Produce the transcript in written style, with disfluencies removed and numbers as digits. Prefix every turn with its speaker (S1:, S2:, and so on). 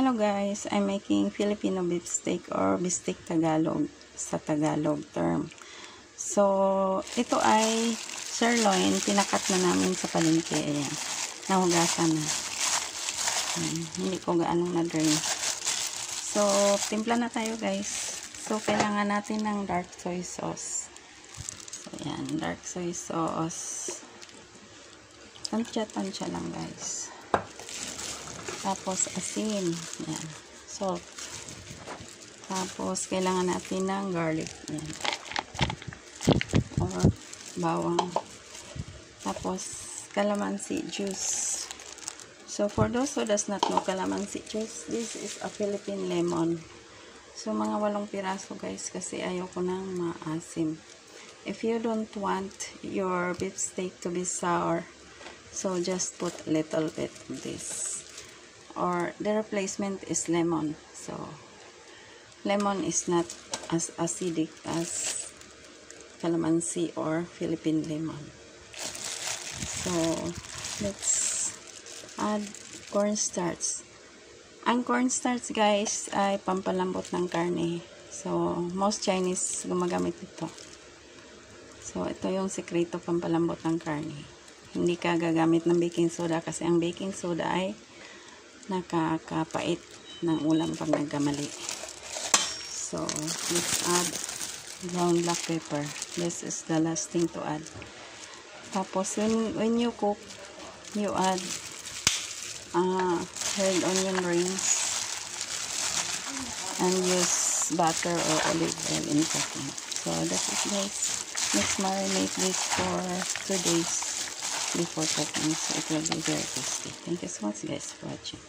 S1: Hello guys, I'm making Filipino beef steak or beefsteak Tagalog sa Tagalog term. So, ito ay sirloin, pinakat na namin sa palengke. Ayan, nahugasan na. Hindi ko gaanong na-drain. So, timpla na tayo guys. So, kailangan natin ng dark soy sauce. So, ayan, dark soy sauce. Tansya-tansya lang guys. Tapos asin, yan, salt. Tapos kailangan natin ng garlic, yan, or bawang. Tapos calamansi juice. So for those who does not know calamansi juice, this is a Philippine lemon. So mga 8 piraso guys, kasi ayoko nang maasim. If you don't want your beef steak to be sour, so just put a little bit of this. Or the replacement is lemon. So lemon is not as acidic as calamansi or Philippine lemon. So let's add cornstarch. Ang cornstarch guys ay pampalambot ng karne. So most Chinese gumagamit ito. So ito yung sekreto pampalambot ng karne. Hindi ka gagamit ng baking soda kasi ang baking soda ay nakakapait ng ulam pag nagkamali. So, let's add ground black pepper. This is the last thing to add. Tapos, when you cook, you add red onion rings and use butter or olive oil in cooking. So, that's it guys. Let's marinate this for 2 days before cooking, so it will be very tasty. Thank you so much guys for watching.